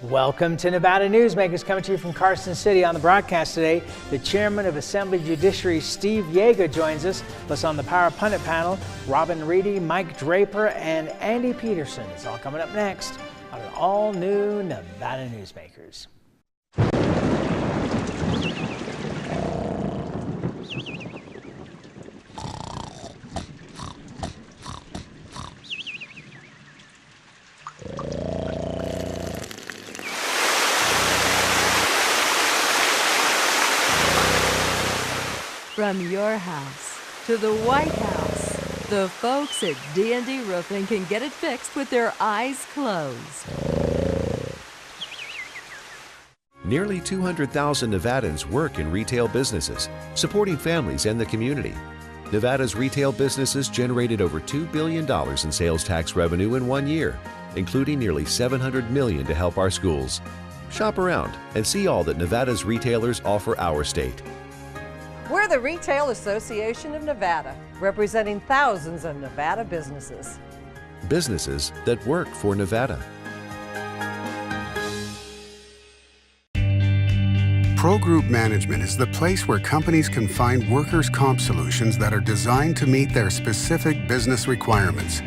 Welcome to Nevada Newsmakers, coming to you from Carson City. On the broadcast today, the chairman of Assembly Judiciary, Steve Yeager, joins us. Plus on the Power Pundit panel, Robin Reedy, Mike Draper, and Andy Peterson. It's all coming up next on an all-new Nevada Newsmakers. From your house to the White House, the folks at D&D Roofing can get it fixed with their eyes closed. Nearly 200,000 Nevadans work in retail businesses, supporting families and the community. Nevada's retail businesses generated over $2 billion in sales tax revenue in 1 year, including nearly $700 million to help our schools. Shop around and see all that Nevada's retailers offer our state. We're the Retail Association of Nevada, representing thousands of Nevada businesses. Businesses that work for Nevada. Pro Group Management is the place where companies can find workers' comp solutions that are designed to meet their specific business requirements.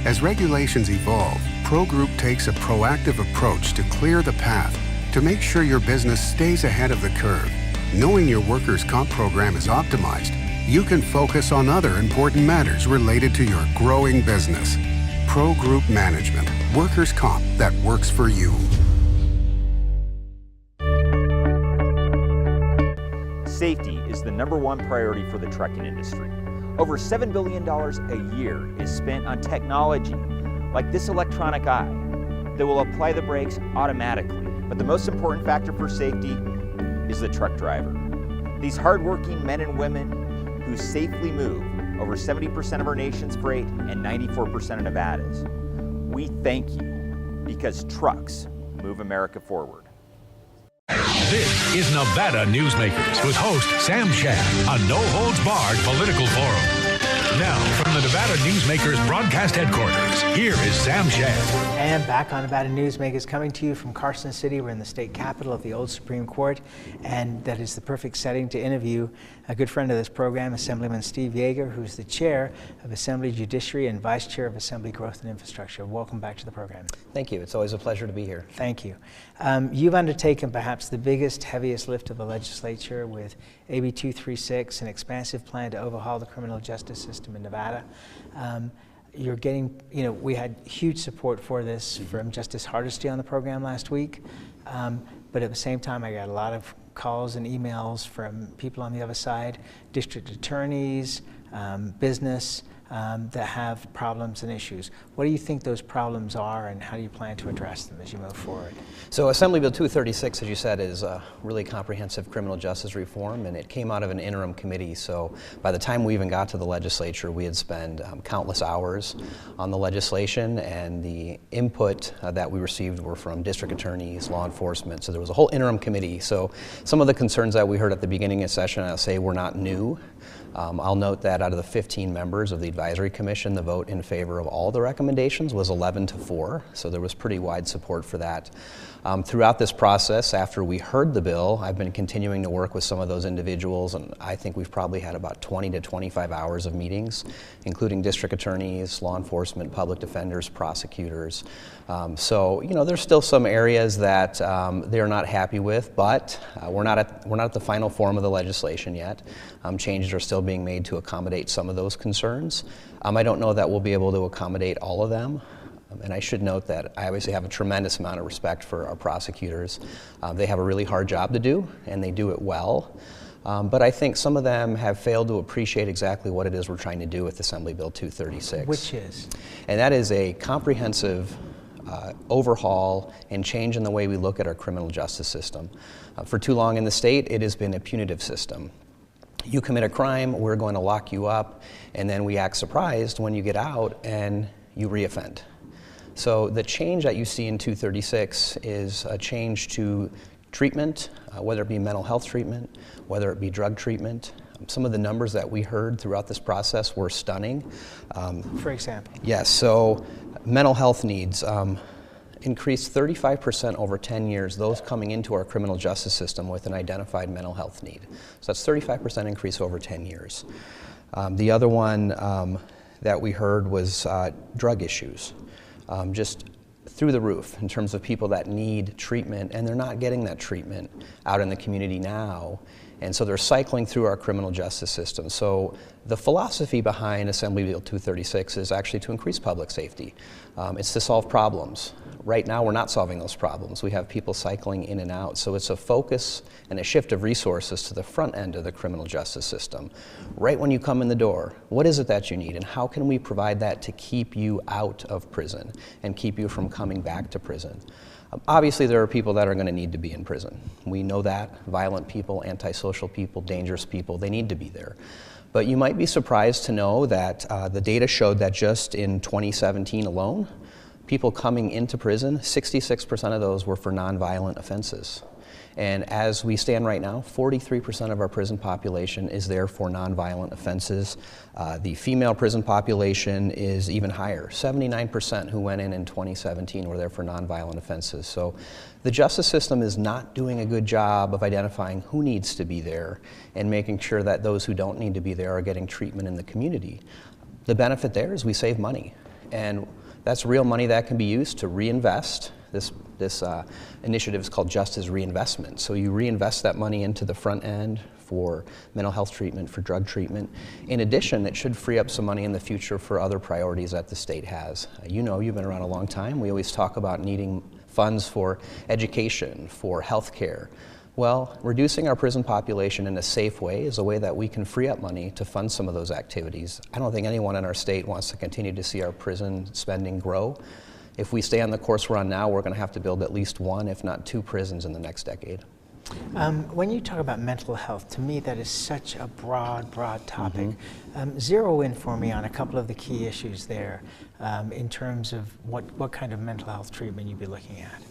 As regulations evolve, Pro Group takes a proactive approach to clear the path to make sure your business stays ahead of the curve. Knowing your workers' comp program is optimized, you can focus on other important matters related to your growing business. Pro Group Management, workers' comp that works for you. Safety is the #1 priority for the trucking industry. Over $7 billion a year is spent on technology like this electronic eye that will apply the brakes automatically. But the most important factor for safety is the truck driver. These hardworking men and women who safely move over 70% of our nation's freight and 94% of Nevada's. We thank you because trucks move America forward. This is Nevada Newsmakers with host Sam Shad, a no-holds-barred political forum. Now, from the Nevada Newsmakers broadcast headquarters, here is Sam Shad. And back on Nevada Newsmakers, coming to you from Carson City. We're in the state capitol of the old Supreme Court, and that is the perfect setting to interview a good friend of this program, Assemblyman Steve Yeager, who's the chair of Assembly Judiciary and vice chair of Assembly Growth and Infrastructure. Welcome back to the program. Thank you. It's always a pleasure to be here. Thank you. You've undertaken perhaps the biggest, heaviest lift of the legislature with AB 236, an expansive plan to overhaul the criminal justice system in Nevada. You're getting, we had huge support for this from Justice Hardesty on the program last week, but at the same time I got a lot of calls and emails from people on the other side, district attorneys, business, that have problems and issues. What do you think those problems are, and how do you plan to address them as you move forward? So Assembly Bill 236, as you said, is a really comprehensive criminal justice reform, and it came out of an interim committee. So by the time we even got to the legislature, we had spent countless hours on the legislation, and the input that we received were from district attorneys, law enforcement. So there was a whole interim committee. So some of the concerns that we heard at the beginning of session, I'll say, were not new. I'll note that out of the 15 members of the Advisory Commission, the vote in favor of all the recommendations was 11-4, so there was pretty wide support for that. Throughout this process, after we heard the bill, I've been continuing to work with some of those individuals, and I think we've probably had about 20 to 25 hours of meetings, including district attorneys, law enforcement, public defenders, prosecutors. So, there's still some areas that they're not happy with, but we're not at the final form of the legislation yet. Changes are still being made to accommodate some of those concerns. I don't know that we'll be able to accommodate all of them. And I should note that I obviously have a tremendous amount of respect for our prosecutors. They have a really hard job to do, and they do it well. But I think some of them have failed to appreciate exactly what it is we're trying to do with Assembly Bill 236. Which is? And that is a comprehensive overhaul and change in the way we look at our criminal justice system. For too long in the state, it has been a punitive system. You commit a crime, we're going to lock you up, and then we act surprised when you get out and you reoffend. So the change that you see in 236 is a change to treatment, whether it be mental health treatment, whether it be drug treatment. Some of the numbers that we heard throughout this process were stunning. For example? Yes, so mental health needs. increased 35% over 10 years, those coming into our criminal justice system with an identified mental health need. So that's 35% increase over 10 years. The other one that we heard was drug issues, just through the roof in terms of people that need treatment, and they're not getting that treatment out in the community now. And so they're cycling through our criminal justice system. So the philosophy behind Assembly Bill 236 is actually to increase public safety. It's to solve problems. Right now, we're not solving those problems. We have people cycling in and out. So it's a focus and a shift of resources to the front end of the criminal justice system. Right when you come in the door, what is it that you need, and how can we provide that to keep you out of prison and keep you from coming back to prison? Obviously, there are people that are going to need to be in prison. We know that. Violent people, antisocial people, dangerous people, they need to be there. But you might be surprised to know that the data showed that just in 2017 alone, people coming into prison, 66% of those were for nonviolent offenses. And as we stand right now, 43% of our prison population is there for nonviolent offenses. The female prison population is even higher. 79% who went in 2017 were there for nonviolent offenses. So the justice system is not doing a good job of identifying who needs to be there and making sure that those who don't need to be there are getting treatment in the community. The benefit there is we save money, and that's real money that can be used to reinvest. This initiative is called Justice Reinvestment. So you reinvest that money into the front end for mental health treatment, for drug treatment. In addition, it should free up some money in the future for other priorities that the state has. You know, you've been around a long time. We always talk about needing funds for education, for health care. Well, reducing our prison population in a safe way is a way that we can free up money to fund some of those activities. I don't think anyone in our state wants to continue to see our prison spending grow. If we stay on the course we're on now, we're going to have to build at least one, if not two, prisons in the next decade. When you talk about mental health, to me that is such a broad topic. Zero in for me on a couple of the key issues there in terms of what kind of mental health treatment you'd be looking at.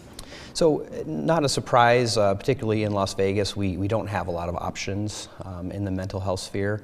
So not a surprise, particularly in Las Vegas, we don't have a lot of options in the mental health sphere.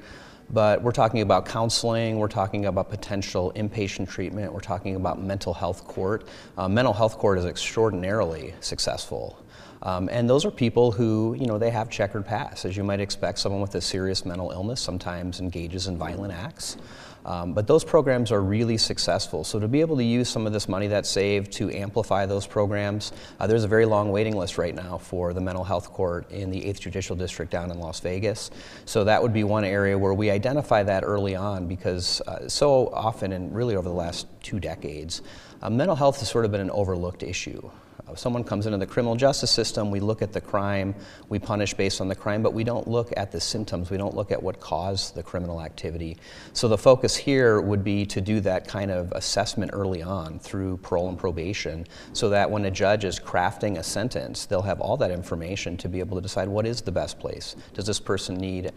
But we're talking about counseling, we're talking about potential inpatient treatment, we're talking about mental health court. Mental health court is extraordinarily successful. And those are people who, you know, they have checkered past. As you might expect, someone with a serious mental illness sometimes engages in violent acts. But those programs are really successful. So to be able to use some of this money that's saved to amplify those programs, there's a very long waiting list right now for the mental health court in the 8th Judicial District down in Las Vegas. So that would be one area where we identify that early on, because so often, and really over the last 2 decades, mental health has sort of been an overlooked issue. If someone comes into the criminal justice system, we look at the crime, we punish based on the crime, but we don't look at the symptoms, we don't look at what caused the criminal activity. So the focus here would be to do that kind of assessment early on through parole and probation, so that when a judge is crafting a sentence, they'll have all that information to be able to decide what is the best place. Does this person need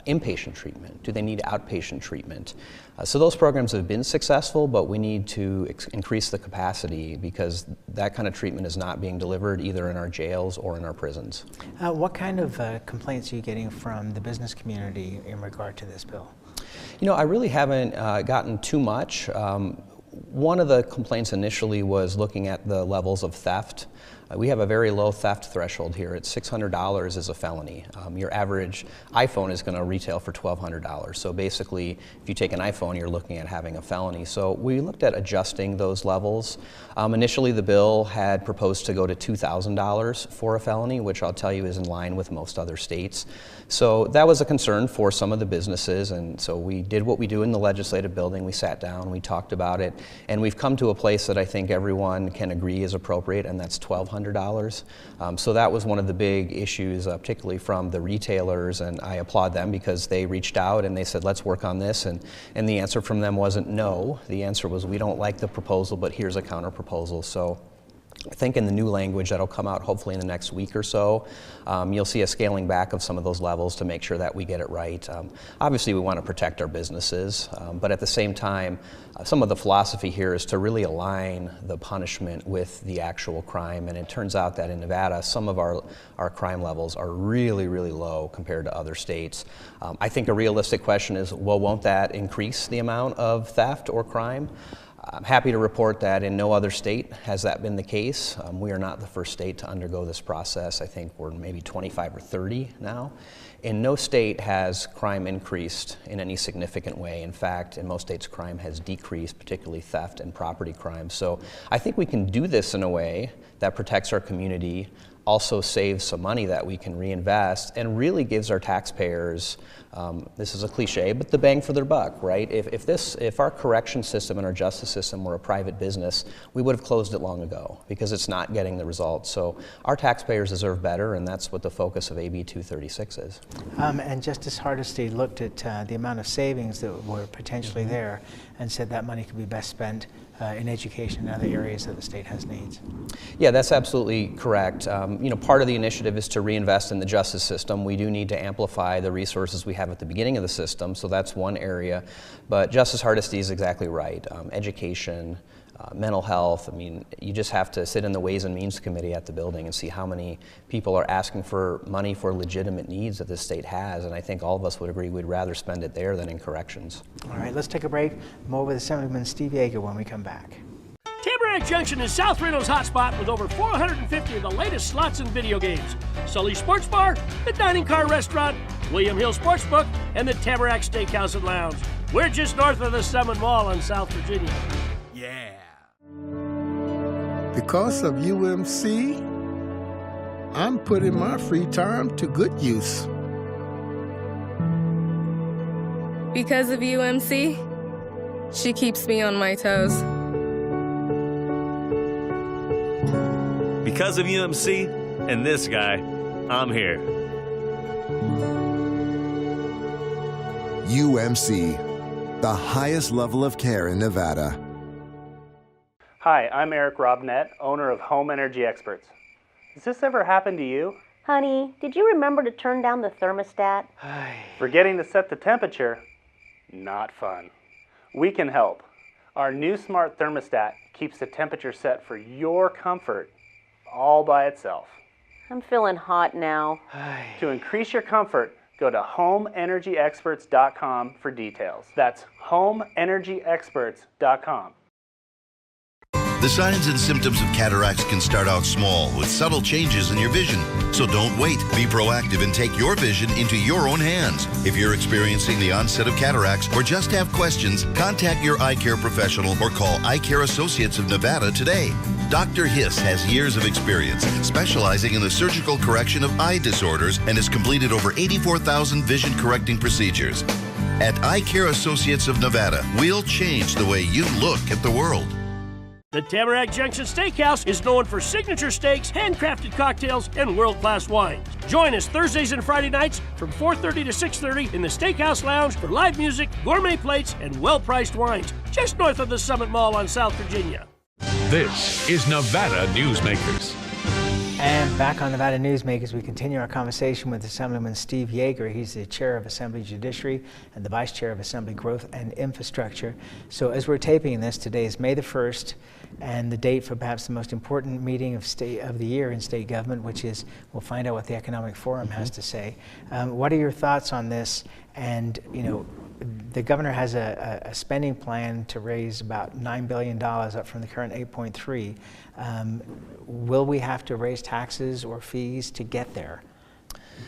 inpatient treatment? Do they need outpatient treatment? So those programs have been successful, but we need to increase the capacity, because that kind of treatment is not being delivered either in our jails or in our prisons. What kind of complaints are you getting from the business community in regard to this bill? You know, I really haven't gotten too much. One of the complaints initially was looking at the levels of theft. We have a very low theft threshold here. It's $600 is a felony. Your average iPhone is going to retail for $1,200. So basically, if you take an iPhone, you're looking at having a felony. So we looked at adjusting those levels. Initially, the bill had proposed to go to $2,000 for a felony, which I'll tell you is in line with most other states. So that was a concern for some of the businesses, and so we did what we do in the legislative building. We sat down, we talked about it, and we've come to a place that I think everyone can agree is appropriate, and that's $1,200. So that was one of the big issues, particularly from the retailers, and I applaud them because they reached out and they said, let's work on this, and the answer from them wasn't no. The answer was, we don't like the proposal, but here's a counter proposal. So I think in the new language that'll come out hopefully in the next week or so, you'll see a scaling back of some of those levels to make sure that we get it right. Obviously, we want to protect our businesses, but at the same time, some of the philosophy here is to really align the punishment with the actual crime. And it turns out that in Nevada, some of our crime levels are really, really low compared to other states. I think a realistic question is, well, won't that increase the amount of theft or crime? I'm happy to report that in no other state has that been the case. We are not the first state to undergo this process. I think we're maybe 25 or 30 now. In no state has crime increased in any significant way. In fact, in most states, crime has decreased, particularly theft and property crime. So I think we can do this in a way that protects our community, also saves some money that we can reinvest, and really gives our taxpayers, this is a cliche, but the bang for their buck, right? If our correction system and our justice system were a private business, we would have closed it long ago because it's not getting the results. So our taxpayers deserve better, and that's what the focus of AB 236 is. And Justice Hardesty looked at the amount of savings that were potentially there and said that money could be best spent in education and other areas that the state has needs. Yeah, that's absolutely correct. Part of the initiative is to reinvest in the justice system. We do need to amplify the resources we have at the beginning of the system, so that's one area. But Justice Hardesty is exactly right. Education, mental health, you just have to sit in the Ways and Means Committee at the building and see how many people are asking for money for legitimate needs that this state has, and I think all of us would agree we'd rather spend it there than in corrections. All right, let's take a break. More with Assemblyman Steve Yeager when we come back. Tamarack Junction is South Reno's hotspot with over 450 of the latest slots and video games. Sully Sports Bar, the Dining Car Restaurant, William Hill Sportsbook, and the Tamarack Steakhouse and Lounge. We're just north of the Summit Mall in South Virginia. Yeah. Because of UMC, I'm putting my free time to good use. Because of UMC, she keeps me on my toes. Because of UMC and this guy, I'm here. UMC, the highest level of care in Nevada. Hi, I'm Eric Robnett, owner of Home Energy Experts. Has this ever happened to you? Honey, did you remember to turn down the thermostat? Forgetting to set the temperature? Not fun. We can help. Our new smart thermostat keeps the temperature set for your comfort all by itself. I'm feeling hot now. To increase your comfort, go to homeenergyexperts.com for details. That's homeenergyexperts.com. The signs and symptoms of cataracts can start out small with subtle changes in your vision. So don't wait. Be proactive and take your vision into your own hands. If you're experiencing the onset of cataracts or just have questions, contact your eye care professional or call Eye Care Associates of Nevada today. Dr. Hiss has years of experience specializing in the surgical correction of eye disorders and has completed over 84,000 vision correcting procedures. At Eye Care Associates of Nevada, we'll change the way you look at the world. The Tamarack Junction Steakhouse is known for signature steaks, handcrafted cocktails, and world-class wines. Join us Thursdays and Friday nights from 4:30 to 6:30 in the Steakhouse Lounge for live music, gourmet plates, and well-priced wines, just north of the Summit Mall on South Virginia. This is Nevada Newsmakers. And back on Nevada Newsmakers, we continue our conversation with Assemblyman Steve Yeager. He's the chair of Assembly Judiciary and the vice chair of Assembly Growth and Infrastructure. So as we're taping this, today is May the 1st, and the date for perhaps the most important meeting of the year in state government, which is, we'll find out what the Economic Forum has to say. What are your thoughts on this? And, the governor has a spending plan to raise about $9 billion up from the current 8.3. Will we have to raise taxes or fees to get there?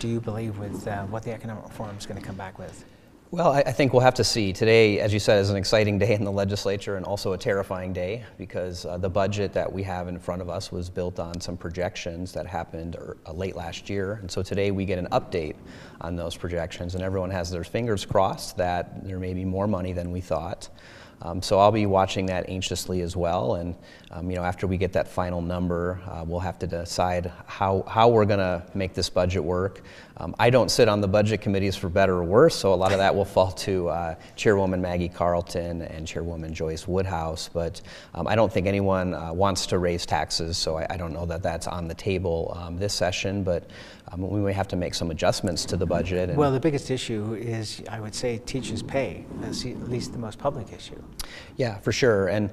Do you believe with what the Economic Forum is going to come back with? Well, I think we'll have to see. Today, as you said, is an exciting day in the legislature and also a terrifying day because the budget that we have in front of us was built on some projections that happened late last year. And so today we get an update on those projections, and everyone has their fingers crossed that there may be more money than we thought. So I'll be watching that anxiously as well, and after we get that final number, we'll have to decide how we're going to make this budget work. I don't sit on the budget committees for better or worse, so a lot of that will fall to Chairwoman Maggie Carlton and Chairwoman Joyce Woodhouse, but I don't think anyone wants to raise taxes, so I don't know that that's on the table this session, but we may have to make some adjustments to the budget. Well, the biggest issue is, I would say, teachers' pay. That's at least the most public issue. Yeah, for sure. And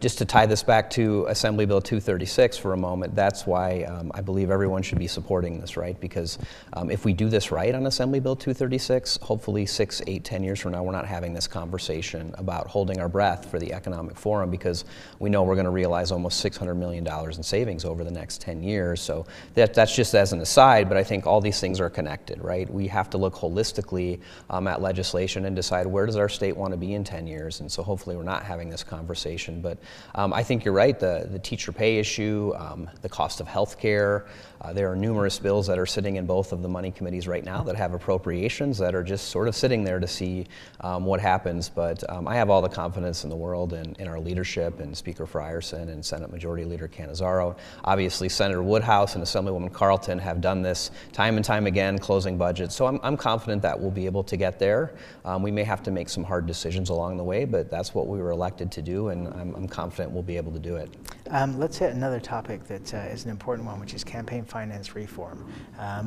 just to tie this back to Assembly Bill 236 for a moment, that's why I believe everyone should be supporting this, right? Because if we do this right on Assembly Bill 236, hopefully 6, 8, 10 years from now, we're not having this conversation about holding our breath for the Economic Forum, because we know we're going to realize almost $600 million in savings over the next 10 years. So that's just as an aside, but I think all these things are connected, right? We have to look holistically at legislation and decide where does our state want to be in 10 years. And so hopefully we're not having this conversation. But I think you're right, the teacher pay issue, the cost of health care, there are numerous bills that are sitting in both of the money committees right now that have appropriations that are just sort of sitting there to see what happens. But I have all the confidence in the world in our leadership, and Speaker Frierson and Senate Majority Leader Cannizzaro. Obviously, Senator Woodhouse and Assemblywoman Carlton have done this time and time again, closing budgets. So I'm confident that we'll be able to get there. We may have to make some hard decisions along the way, but that's what we were elected to do, and I'm confident we'll be able to do it. Let's hit another topic that is an important one, which is campaign finance reform.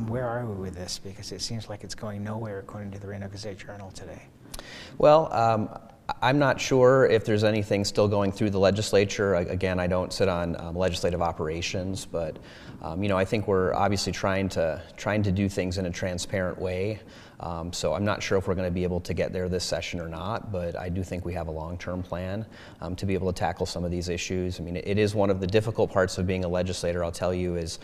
Where are we with this? Because it seems like it's going nowhere, according to the Reno Gazette-Journal today. Well, I'm not sure if there's anything still going through the legislature. Again, I don't sit on legislative operations, but I think we're obviously trying to do things in a transparent way. So I'm not sure if we're going to be able to get there this session or not, but I do think we have a long-term plan to be able to tackle some of these issues. I mean, it is one of the difficult parts of being a legislator, I'll tell you, is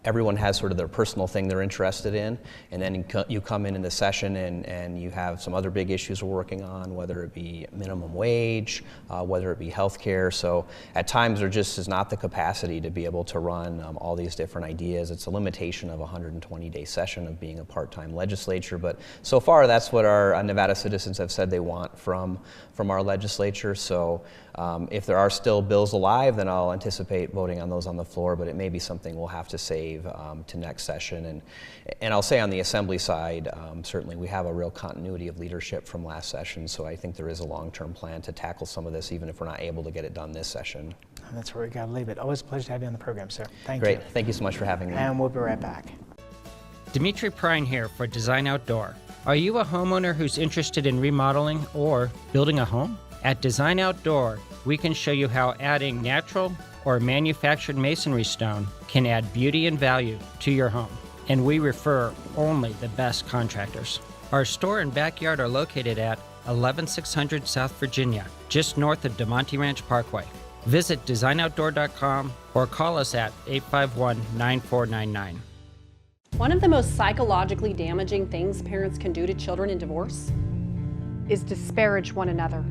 everyone has sort of their personal thing they're interested in, and then you come in the session and you have some other big issues we're working on, whether it be minimum wage, whether it be healthcare. So at times there just is not the capacity to be able to run all these different ideas. It's a limitation of a 120-day session of being a part-time legislature, but so far that's what our Nevada citizens have said they want from our legislature. So if there are still bills alive, then I'll anticipate voting on those on the floor, but it may be something we'll have to save to next session. And I'll say on the Assembly side, certainly we have a real continuity of leadership from last session, so I think there is a long-term plan to tackle some of this, even if we're not able to get it done this session. And that's where we got to leave it. Always a pleasure to have you on the program, sir. Thank you. Great. Thank you so much for having me. And we'll be right back. Dimitri Prine here for Design Outdoor. Are you a homeowner who's interested in remodeling or building a home? At Design Outdoor, we can show you how adding natural or manufactured masonry stone can add beauty and value to your home. And we refer only the best contractors. Our store and backyard are located at 11600 South Virginia, just north of DeMonte Ranch Parkway. Visit designoutdoor.com or call us at 851-9499. One of the most psychologically damaging things parents can do to children in divorce is disparage one another,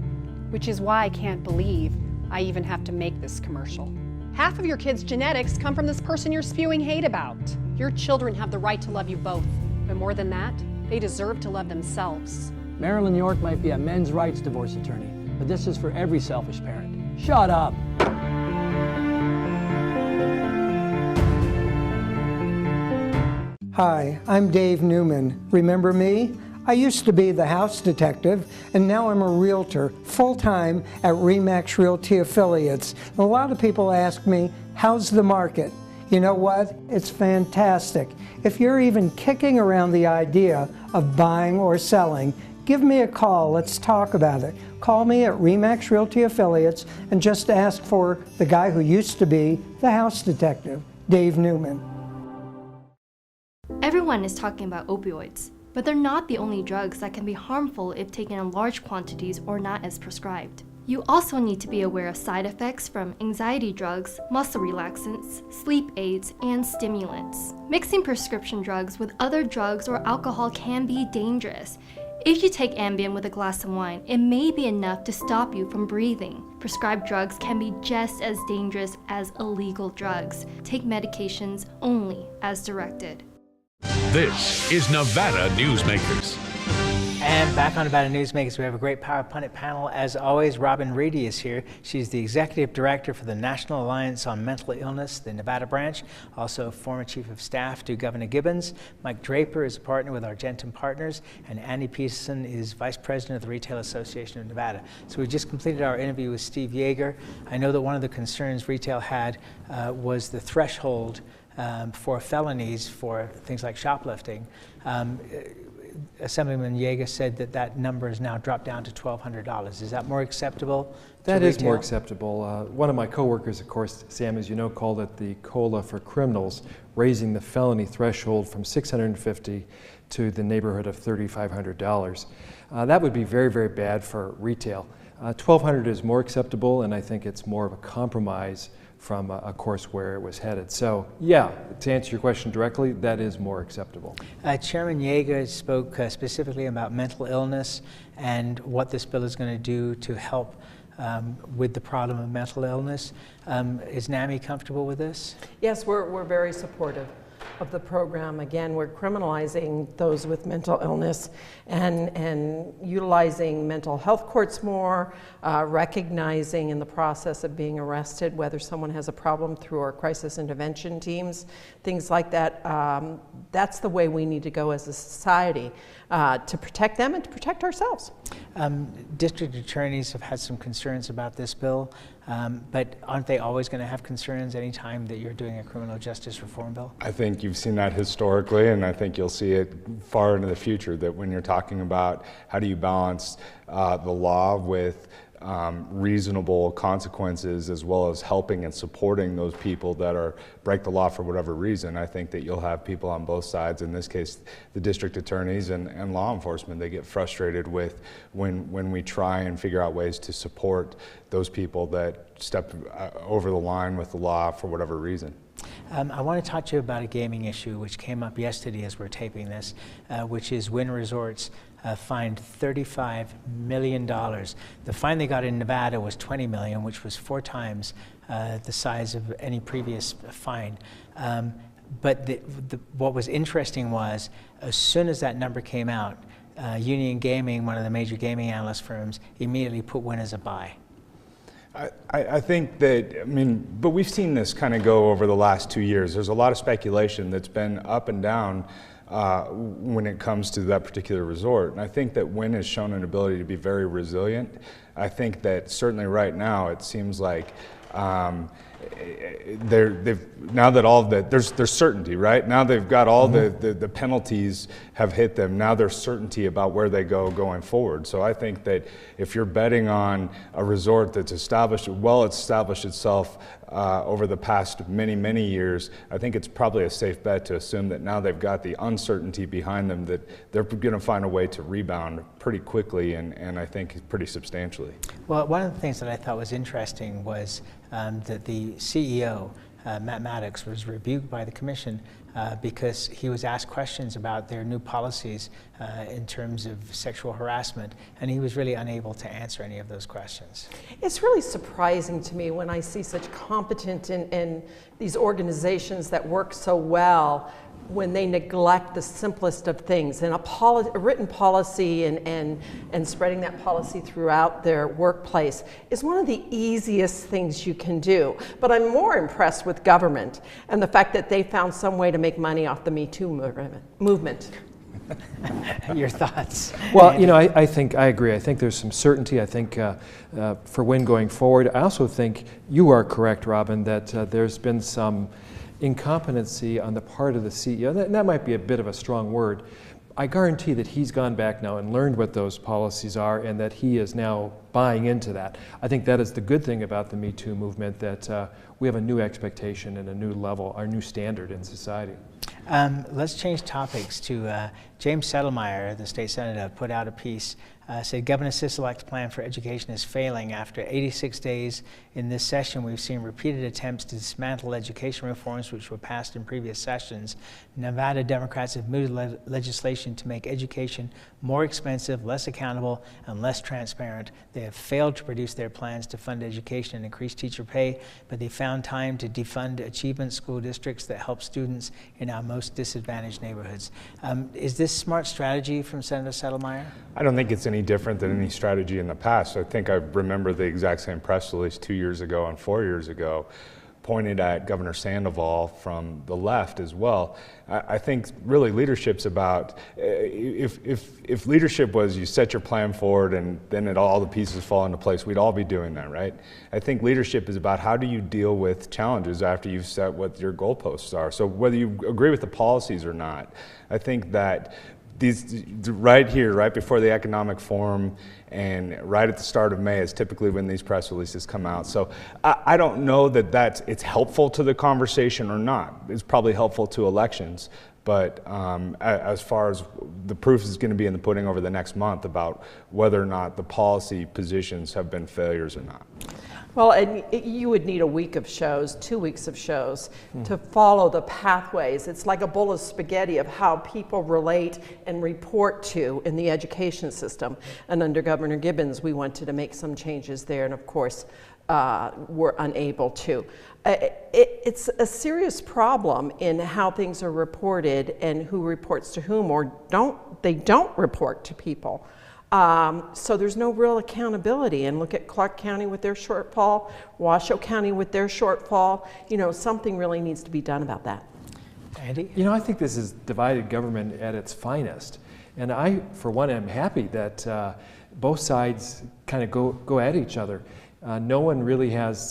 which is why I can't believe I even have to make this commercial. Half of your kids' genetics come from this person you're spewing hate about. Your children have the right to love you both, but more than that, they deserve to love themselves. Marilyn York might be a men's rights divorce attorney, but this is for every selfish parent. Shut up! Hi, I'm Dave Newman. Remember me? I used to be the house detective, and now I'm a realtor, full-time at RE/MAX Realty Affiliates. And a lot of people ask me, how's the market? You know what? It's fantastic. If you're even kicking around the idea of buying or selling, give me a call. Let's talk about it. Call me at RE/MAX Realty Affiliates and just ask for the guy who used to be the house detective, Dave Newman. Everyone is talking about opioids, but they're not the only drugs that can be harmful if taken in large quantities or not as prescribed. You also need to be aware of side effects from anxiety drugs, muscle relaxants, sleep aids, and stimulants. Mixing prescription drugs with other drugs or alcohol can be dangerous. If you take Ambien with a glass of wine, it may be enough to stop you from breathing. Prescribed drugs can be just as dangerous as illegal drugs. Take medications only as directed. This is Nevada Newsmakers. And back on Nevada Newsmakers, we have a great Power Pundit panel. As always, Robin Reedy is here. She's the Executive Director for the National Alliance on Mental Illness, the Nevada branch, also former Chief of Staff to Governor Gibbons. Mike Draper is a partner with Argentum Partners, and Andy Peterson is Vice President of the Retail Association of Nevada. So we just completed our interview with Steve Yeager. I know that one of the concerns retail had was the threshold for felonies for things like shoplifting. Assemblyman Yeager said that that number has now dropped down to $1,200. Is that more acceptable? That is more acceptable. One of my coworkers, of course, Sam, as you know, called it the COLA for criminals, raising the felony threshold from $650 to the neighborhood of $3,500. That would be very, very bad for retail. $1,200 is more acceptable, and I think it's more of a compromise from a course where it was headed. So yeah, to answer your question directly, that is more acceptable. Chairman Yeager spoke specifically about mental illness and what this bill is going to do to help with the problem of mental illness. Is NAMI comfortable with this? Yes, we're very supportive of the program. Again, we're criminalizing those with mental illness and utilizing mental health courts more, recognizing in the process of being arrested whether someone has a problem through our crisis intervention teams, things like that. That's the way we need to go as a society to protect them and to protect ourselves. District attorneys have had some concerns about this bill, but aren't they always going to have concerns any time that you're doing a criminal justice reform bill? I think you've seen that historically, and I think you'll see it far into the future, that when you're talking about how do you balance the law with reasonable consequences, as well as helping and supporting those people that break the law for whatever reason. I think that you'll have people on both sides, in this case the district attorneys and law enforcement. They get frustrated with when we try and figure out ways to support those people that step over the line with the law for whatever reason. I want to talk to you about a gaming issue which came up yesterday as we're taping this, which is Wynn Resorts fined $35 million. The fine they got in Nevada was $20 million, which was 4 times the size of any previous fine. But what was interesting was, as soon as that number came out, Union Gaming, one of the major gaming analyst firms, immediately put Wynn as a buy. I think that, but we've seen this kind of go over the last 2 years. There's a lot of speculation that's been up and down when it comes to that particular resort. And I think that Wynn has shown an ability to be very resilient. I think that certainly right now it seems like now that all of the, there's certainty, right? Now they've got all the penalties have hit them. Now there's certainty about where they go going forward. So I think that if you're betting on a resort that's established itself over the past many years, I think it's probably a safe bet to assume that now they've got the uncertainty behind them, that they're going to find a way to rebound pretty quickly, and I think pretty substantially. Well, one of the things that I thought was interesting was that the CEO, Matt Maddox, was rebuked by the commission because he was asked questions about their new policies in terms of sexual harassment, and he was really unable to answer any of those questions. It's really surprising to me when I see such competent in these organizations that work so well, when they neglect the simplest of things. And a written policy and spreading that policy throughout their workplace is one of the easiest things you can do. But I'm more impressed with government and the fact that they found some way to make money off the Me Too movement. Your thoughts? Well, you know, I think I agree. I think there's some certainty. I think for Wynn going forward, I also think you are correct, Robin, that there's been some incompetency on the part of the CEO. That might be a bit of a strong word. I guarantee that he's gone back now and learned what those policies are, and that he is now buying into that. I think that is the good thing about the Me Too movement, that we have a new expectation and a new level, our new standard in society. Let's change topics to James Settlemeyer, the state senator, put out a piece, said Governor Sisolak's plan for education is failing. After 86 days in this session, we've seen repeated attempts to dismantle education reforms which were passed in previous sessions. Nevada Democrats have moved legislation to make education more expensive, less accountable, and less transparent. They have failed to produce their plans to fund education and increase teacher pay, but they found time to defund achievement school districts that help students in our most disadvantaged neighborhoods. Is this smart strategy from Senator Settlemeyer? I don't think it's any different than any strategy in the past. I think I remember the exact same press release 2 years ago and 4 years ago pointed at Governor Sandoval from the left as well. I think really leadership's about, if leadership was you set your plan forward and then all the pieces fall into place, we'd all be doing that, right? I think leadership is about how do you deal with challenges after you've set what your goalposts are. So whether you agree with the policies or not, I think that these right here, right before the economic forum, and right at the start of May is typically when these press releases come out. So I don't know that it's helpful to the conversation or not. It's probably helpful to elections, but as far as the proof is going to be in the pudding over the next month about whether or not the policy positions have been failures or not. Well, and you would need a week of shows, 2 weeks of shows to follow the pathways. It's like a bowl of spaghetti of how people relate and report to in the education system. And under Governor Gibbons, we wanted to make some changes there, and of course, were unable to. It's a serious problem in how things are reported and who reports to whom, or they don't report to people. So there's no real accountability. And look at Clark County with their shortfall, Washoe County with their shortfall. You know, something really needs to be done about that. Andy? You know, I think this is divided government at its finest. And I, for one, am happy that both sides kind of go at each other. No one really has,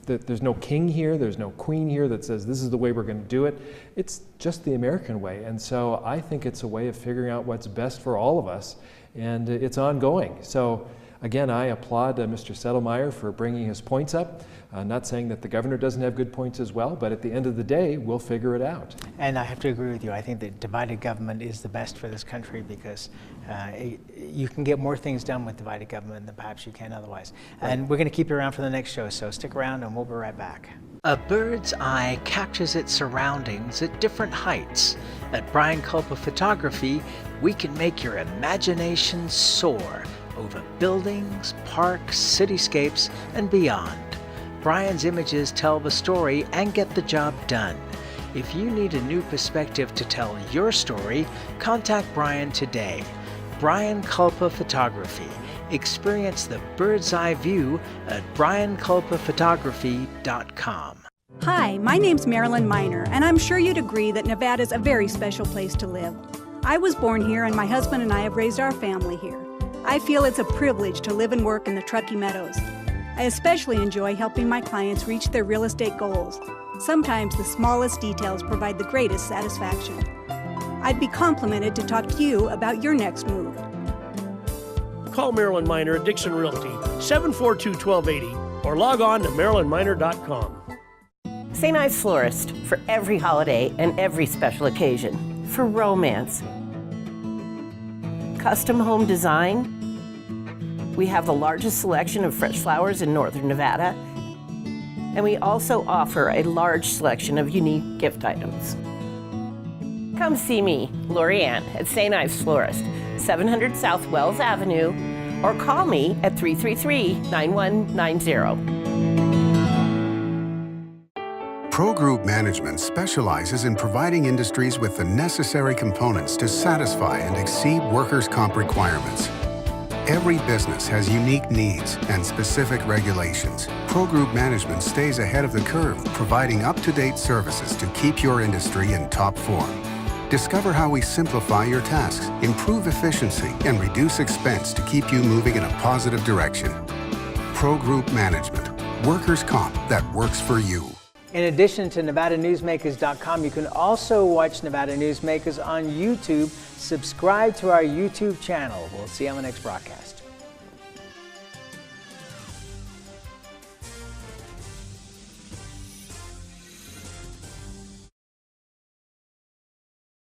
there's no king here, there's no queen here that says this is the way we're going to do it. It's just the American way. And so I think it's a way of figuring out what's best for all of us. And it's ongoing. So again, I applaud Mr. Settlemyer for bringing his points up. Not saying that the governor doesn't have good points as well, but at the end of the day, we'll figure it out. And I have to agree with you. I think that divided government is the best for this country because you can get more things done with divided government than perhaps you can otherwise. Right. And we're going to keep you around for the next show, so stick around and we'll be right back. A bird's eye captures its surroundings at different heights. At Brian Culpa Photography, we can make your imagination soar over buildings, parks, cityscapes, and beyond. Brian's images tell the story and get the job done. If you need a new perspective to tell your story, contact Brian today. Brian Culpa Photography. Experience the bird's eye view at brianculpaphotography.com. Hi, my name's Marilyn Miner, and I'm sure you'd agree that Nevada's a very special place to live. I was born here, and my husband and I have raised our family here. I feel it's a privilege to live and work in the Truckee Meadows. I especially enjoy helping my clients reach their real estate goals. Sometimes the smallest details provide the greatest satisfaction. I'd be complimented to talk to you about your next move. Call Marilyn Miner at Dixon Realty, 742-1280, or log on to marilynminer.com. St. Ives Florist, for every holiday and every special occasion. For romance, custom home design. We have the largest selection of fresh flowers in northern Nevada, and we also offer a large selection of unique gift items. Come see me, Lori Ann, at St. Ives Florist, 700 South Wells Avenue, or call me at 333-9190. Pro Group Management specializes in providing industries with the necessary components to satisfy and exceed workers' comp requirements. Every business has unique needs and specific regulations. Pro Group Management stays ahead of the curve, providing up-to-date services to keep your industry in top form. Discover how we simplify your tasks, improve efficiency, and reduce expense to keep you moving in a positive direction. Pro Group Management, workers' comp that works for you. In addition to NevadaNewsmakers.com, you can also watch Nevada Newsmakers on YouTube. Subscribe to our YouTube channel. We'll see you on the next broadcast.